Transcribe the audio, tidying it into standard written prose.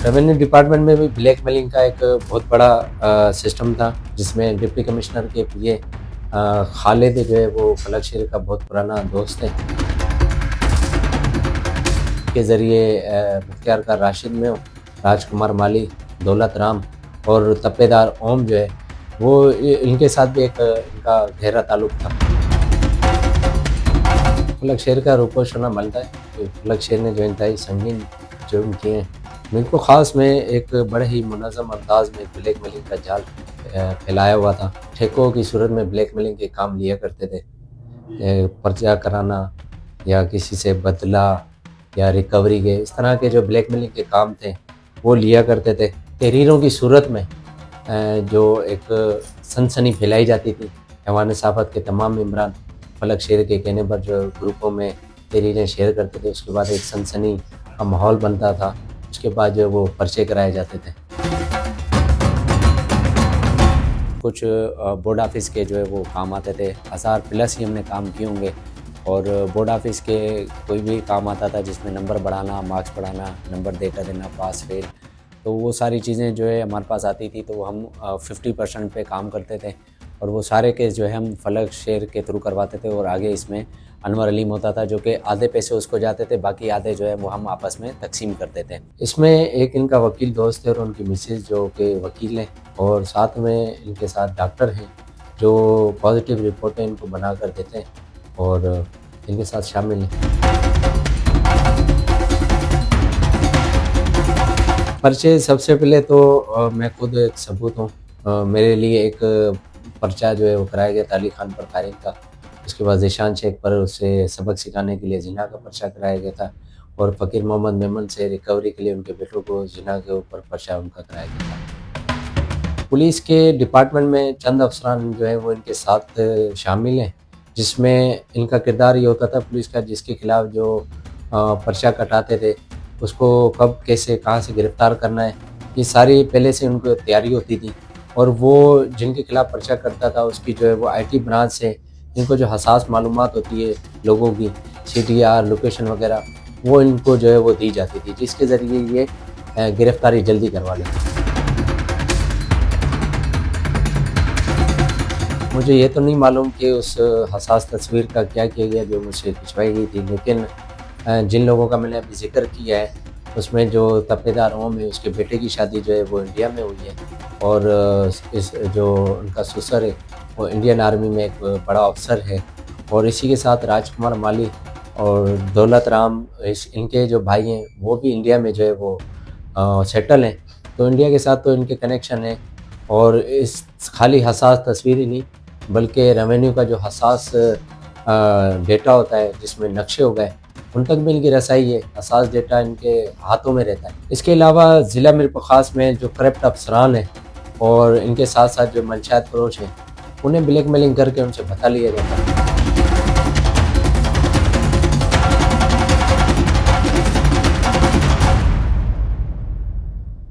Revenue department में भी black mailing का एक बहुत बड़ा सिस्टम था, जिसमें डिप्टी कमिश्नर के पीए खालिद जो है वो फलक शेर का बहुत पुराना दोस्त है। के ज़रिए मुख्तियार का राशिद में राजकुमार माली, दौलत राम और तप्पेदार ओम जो है वो इनके साथ भी एक इनका गहरा ताल्लुक था। फलक शेर का रूपोश होना बनता है कि फलक शेर ने जो इंतहाई संगीन जुर्म किए हैं, इनको ख़ास में एक बड़े ही मुनज़्ज़म अंदाज में ब्लैक मेलिंग का जाल फैलाया हुआ था। ठेकों की सूरत में ब्लैक मेलिंग के काम लिया करते थे, पर्चा कराना या किसी से बदला या रिकवरी के, इस तरह के जो ब्लैक मेलिंग के काम थे वो लिया करते थे। तहरीरों की सूरत में जो एक सनसनी फैलाई जाती थी, ऐवान सहाफ़त के तमाम मेंबरान फलक शेर के कहने पर जो ग्रुपों में तहरीरें शेयर करते थे, उसके बाद एक सनसनी का माहौल बनता था। उसके बाद जो वो पर्चे कराए जाते थे। कुछ बोर्ड ऑफिस के जो है वो काम आते थे, 1000+ ही हमने काम किए होंगे। और बोर्ड ऑफिस के कोई भी काम आता था जिसमें नंबर बढ़ाना, मार्क्स बढ़ाना, नंबर देकर देना, पास फेल, तो वो सारी चीज़ें जो है हमारे पास आती थी, तो हम 50% पे काम करते थे। और वो सारे केस जो है हम फलक शेर के थ्रू करवाते थे। और आगे इसमें अनवर अलीम होता था, जो कि आधे पैसे उसको जाते थे, बाकी आधे जो है वो हम आपस में तकसीम करते थे। इसमें एक इनका वकील दोस्त है और उनकी मिसेज जो कि वकील हैं, और साथ में इनके साथ डॉक्टर हैं जो पॉजिटिव रिपोर्टें इनको बना कर देते हैं और इनके साथ शामिल हैं। पर्चे सबसे पहले तो मैं खुद एक सबूत हूँ। मेरे लिए एक पर्चा जो है वो कराया गया था अली खान पर कारिन का। उसके बाद ज़ीशान शेख पर उसे सबक सिखाने के लिए जिना का पर्चा कराया गया था। और फ़कीर मोहम्मद मेमन से रिकवरी के लिए उनके बेटों को जिना के ऊपर पर्चा उनका कराया गया था। पुलिस के डिपार्टमेंट में चंद अफसरान जो है वो इनके साथ शामिल हैं, जिसमें इनका किरदार ये होता था पुलिस का, जिसके खिलाफ जो पर्चा कटाते थे उसको कब, कैसे, कहाँ से गिरफ़्तार करना है, ये सारी पहले से उनको तैयारी होती थी। और वो जिनके खिलाफ पर्चा करता था उसकी जो है वो IT ब्रांच से इनको जो हसास मालूमात होती है लोगों की, CTR, लोकेशन वगैरह, वो इनको जो है वो दी जाती थी, जिसके ज़रिए ये गिरफ़्तारी जल्दी करवा लेते। मुझे ये तो नहीं मालूम कि उस हसास तस्वीर का क्या किया गया जो मुझसे खिंचवाई गई थी, लेकिन जिन लोगों का मैंने अभी ज़िक्र किया है उसमें जो तप्पेदार ओम है उसके बेटे की शादी जो है वो इंडिया में हुई है। और इस जो उनका ससुर है वो इंडियन आर्मी में एक बड़ा अफसर है। और इसी के साथ राजकुमार माली और दौलत राम, इनके जो भाई हैं वो भी इंडिया में जो है वो सेटल हैं। तो इंडिया के साथ तो इनके कनेक्शन है। और इस खाली हसास तस्वीर ही नहीं, बल्कि रेवेन्यू का जो हसास डेटा होता है जिसमें नक्शे हो गए, उन तक भी इनकी रसाई है। हसास डेटा इनके हाथों में रहता है। इसके अलावा ज़िला मीर ख़ास में जो करप्ट अफसरान हैं और इनके साथ साथ जो मंशात फरोश हैं, उन्हें ब्लैक मेलिंग करके उनसे बता लिया जाता है।